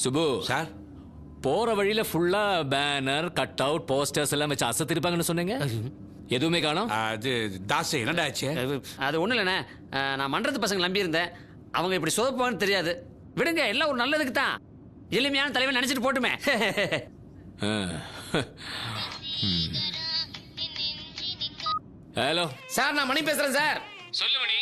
Subu sir போற வழியில ஃபுல்லா பேனர் கட் அவுட் போஸ்டர்ஸ் எல்லாம் வச்சு அசத்திருப்பாங்கன்னு சொன்னீங்க. எதுவுமே காணோம். அது தாசு என்னடா ஆச்சு? அது ஒண்ணும் இல்லைண்ணே, நான் மன்றத்து பசங்க நம்பி இருந்தேன். அவங்க இப்படி சொதப்பான்னு தெரியாது. விடுங்க, எல்லாம் ஒரு நல்லதுக்கு தான். எளிமையான தலைவன் நினைச்சிட்டு போட்டுமே. ஹலோ சார், நான் மணி பேசுறேன் சார். சொல்லு மணி.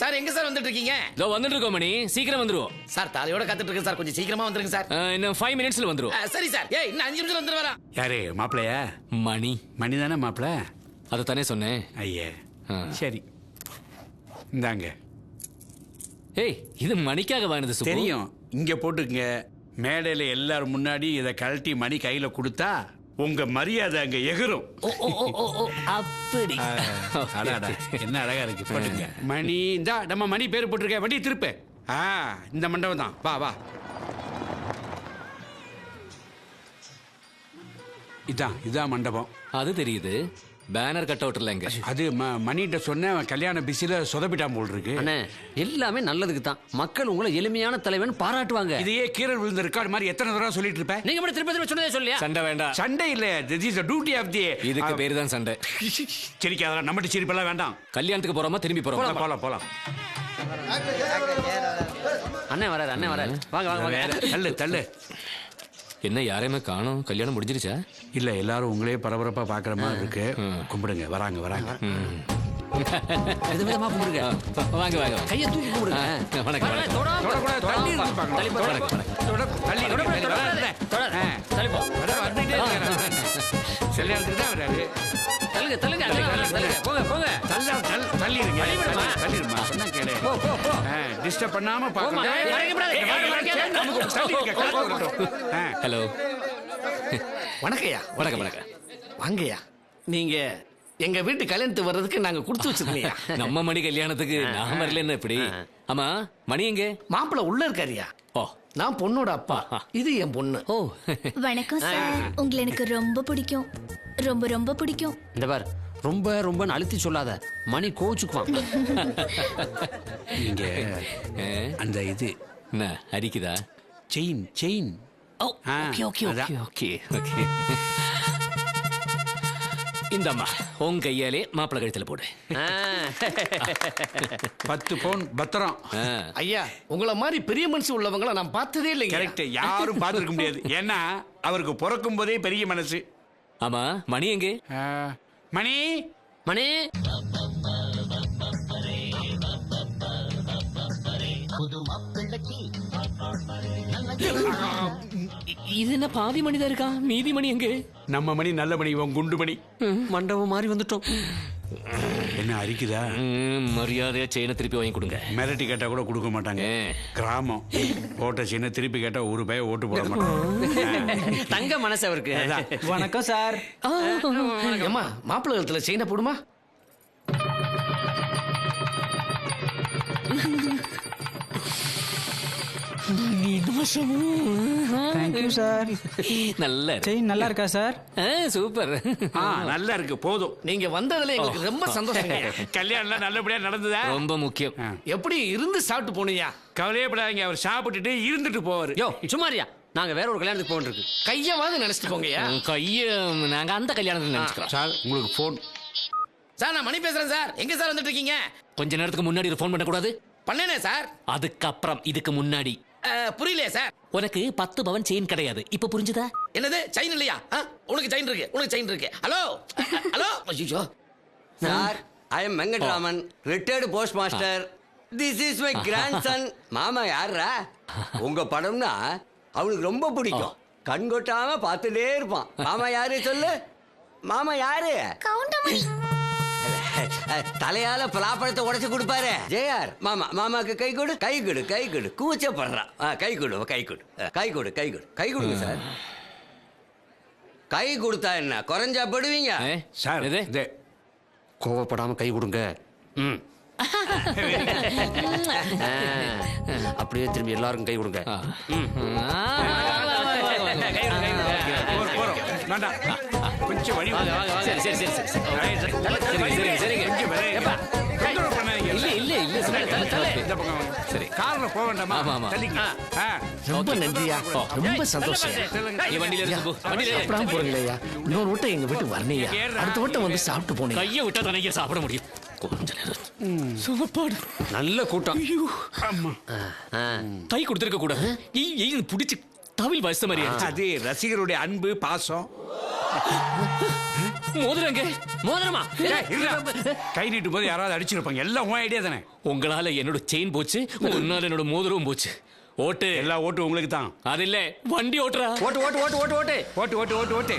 சார் எங்க சார் வந்துட்டு இருக்கீங்க? இதோ வந்துட்டு இருக்கோம் மணி, சீக்கிரம் வந்துருவோம். சார் தாலியோட கத்துட்டு இருக்கேன் சார், கொஞ்சம் சீக்கிரமா வந்துருங்க சார். இன்னும் 5 மினிட்ஸ்ல வந்துருவோம். சரி சார். ஏய், இன்னும் 5 நிமிஷம் வந்துட்டு வரேன். யாரு மாப்பிளையா? மணி. மணி தானே மாப்பிள? அதை தானே சொன்னேன். ஐயே சரி இந்தாங்க. ஏய், இது மணிக்காக வாங்கினது சுபு. தெரியும், இங்க போட்டுக்குங்க. மேடையில எல்லாரும் முன்னாடி இதை கழட்டி மணி கையில கொடுத்தா உங்க மரியாதை அங்க எகிரும். அப்படி அடாடா, என்ன அழகா இருக்கு. போட்டுங்க மணி. இந்தா நம்ம மணி பேர் போட்டிருக்க. வண்டி திருப்பு. இந்த மண்டபம் தான். வா வா. இதான் மண்டபம். அது தெரியுது. பேனர் கட் அவுட் இல்லைங்க. அது மணிகிட்ட சொன்ன கல்யாண பிஸில சொதப்பிட்டான் போல் இருக்கு. அண்ணே, எல்லாமே நல்லதுக்கு தான். மக்கள் உங்களை எளிமையான தலைவன் பாராட்டுவாங்க. இதையே கீரல் விழுந்த ரெக்கார்ட் மாதிரி எத்தனை தடவை சொல்லிட்டு இருப்பேன். நீங்க மட்டும் திருப்பி திருப்பி சொன்னதே சொல்லியா? சண்டை வேண்டாம். சண்டை இல்ல, this is the duty of the. இதுக்கு பேரு தான் சண்டை. சிரிக்காதடா, நம்மட்ட சிரிப்பெல்லாம் வேண்டாம். கல்யாணத்துக்கு போறோமா திரும்பி போறோமா? போலாம். அண்ணே வராரு. வாங்க வாங்க. தள்ளு. என்ன யாரையுமே காணோம்? கல்யாணம் முடிஞ்சிருச்சா? இல்ல, எல்லாரும் உங்களே பரபரப்பா பாக்குற மாதிரி இருக்கு. கும்பிடுங்க. வராங்க. இது விதமா கும்பிடுங்க. வாங்க. கையை தூக்கி கும்பிடுங்க. வணக்கம். தொடக்கூடாது, தள்ளி இருந்து பார்க்கணும். கல்யாணத்துக்கு தான் வராரு. தள்ளுங்க. போங்க. தள்ளிடுமா. சொன்னா கேளு. டிஸ்டர்ப் பண்ணாம ஹலோ. வணக்கம்யா. வணக்கம். வாங்கய்யா. நீங்க எங்க வீட்டு கல்யாணத்துக்கு வர்றதுக்கு நாங்க கொடுத்து வச்சிருக்கீங்க. நம்ம மணி கல்யாணத்துக்கு நான் வரல என்ன இப்படி? ஆமா, மணி எங்க? மாப்பிள்ள உள்ள இருக்காருயா. ஓ, நான் பொண்ணோட அப்பா, இது என் பொண்ணு. ஓ. வணக்கம் சார். உங்களை எனக்கு ரொம்ப பிடிக்கும். ரொம்ப பிடிக்கும். இந்த பார், ரொம்ப அழுத்தி சொல்லாத. மணி கோச்சுக்குவான். நீங்க அந்த இது என்ன அரிக்குதா? செயின். ஓகே. இந்தம்மா உன் கையாலே மாப்பிள்ளை கழுத்துல போடு. 10 பவுன் பத்திரம். ஐயா, உங்களை மாதிரி பெரிய மனசு உள்ளவங்கள நான் பார்த்ததே இல்லைங்க. கரெக்ட், யாரும் பார்த்துருக்க முடியாது. ஏன்னா அவருக்கு பிறக்கும் போதே பெரிய மனசு. ஆமா, மணி எங்கே? மணி. இது என்ன பாதி மணிதான் இருக்கா? மீதி மணி எங்கே? நம்ம மணி நல்ல மணி, இவன் குண்டு மணி. மண்டபம் மாறி வந்துட்டோம். என்ன அரிக்குதா? மரியாதையா செயினை திருப்பி வாங்கி கொடுங்க. மிரட்டி கேட்டா கூட கொடுக்க மாட்டாங்க. கிராமம் ஓட்ட செயினை திருப்பி கேட்டா ஒரு பைய ஓட்டு போட மாட்டாங்க. தங்க மனசு அவருக்கு. வணக்கம் சார். ஏம்மா, மாப்பிள்ளை கழுத்துல செயினை போடுமா. Thank you sir. நல்ல செயின் நல்லா இருக்கா சார்? சூப்பர். நல்லா இருக்கு. போதும். நீங்க வந்ததுல எங்களுக்கு ரொம்ப சந்தோஷங்க. கல்யாணம் நல்லபடியா நடந்ததா? ரொம்ப முக்கியம். எப்படி இருந்து சாப்பிட்டு போனியா? கவலையப்படாதீங்க, அவர் சாப்பிட்டுட்டு இருந்துட்டு போவாரு. யோ சும்மாரியா, நாங்க வேற ஒரு கல்யாணத்துக்கு போக இருக்கு. கையவாது நினைச்சிட்டு போங்கய்யா. கைய நாங்க அந்த கல்யாணத்துல நினைச்சுக்கிறோம். சார், உங்களுக்கு போன். சார், நான் மணி பேசுறேன் சார். எங்க சார் வந்துட்டு இருக்கீங்க? கொஞ்ச நேரத்துக்கு முன்னாடி ஒரு ஃபோன் பண்ணக்கூடாது? பண்ணேனே சார். அதுக்கப்புறம் இதுக்கு முன்னாடி புரியலையே சார். உனக்கு 10 பவன் செயின் கிடையாது. இப்ப புரிஞ்சுதா? என்னது செயின் இல்லையா? உனக்கு செயின் இருக்கு. ஹலோ. ஐயோ sir, I am Venkatraman, retired post master. This is my grandson. மாமா யாரா? உங்க படம்னா அவனுக்கு ரொம்ப பிடிக்கும். கண் கொட்டாம பார்த்துட்டே இருப்பான். மாமா யாரு சொல்லு. மாமா யாரு? கவுண்டமணி. தலையால பலாப்பழத்தை உடைச்சு கொடுப்பாரு. ஜெயார் மாமாக்கு கை கொடு. கூச்சப்படுறான். கை கொடுங்க சார். கை கொடுத்தா என்ன குறைஞ்சா படுவீங்க? சார், இது கோவப்படாம கை கொடுங்க. அப்படியே திரும்பி எல்லாருக்கும் கை கொடுங்க. வேண்டாம், கொஞ்சம் வழி. சரி. இல்ல இந்த பக்கம் வாங்க. சரி. கார்ல போக வேண்டாமா ஆமா, ஆமா. தள்ளிங்க. ஆ. ரொம்ப நன்றியா ரொம்ப சந்தோஷம் நீ வண்டியில இருந்து போ வண்டியில ஏறு. சாப்பிடாம போறீங்களா இன்னொரு வட்டம் எங்க வீட்டு வரணையா அடுத்த வட்டம் வந்து சாப்பிட்டு போனீங்க கையை விட்டா தானே சாப்பிட முடியும் கொஞ்ச நேரம் சாப்பாடு நல்ல கூட்டம் ஆமா. கை கொடுத்துருக்க கூடாது ஏய் பிடிச்சி தவில் வயசு மாதிரி ஆயிடுச்சு. அது ரசிகருடைய அன்பு பாசம். மோதிரங்க மோதிரமா ஏய், இருடா. கை நீட்டும் போது யாராவது அடிச்சிருப்பாங்க. எல்லாம் உன் ஐடியா தானே. உங்களால என்னோட செயின் போச்சு உன்னால என்னோட மோதிரமும் போச்சு ஓட்டு எல்லா ஓட்டு உங்களுக்கு தான். அது இல்ல வண்டி ஓட்டுறா ஓட்டு ஓட்டு ஓட்டு ஓட்டு ஓட்டு ஓட்டு ஓட்டு ஓட்டு ஓட்டு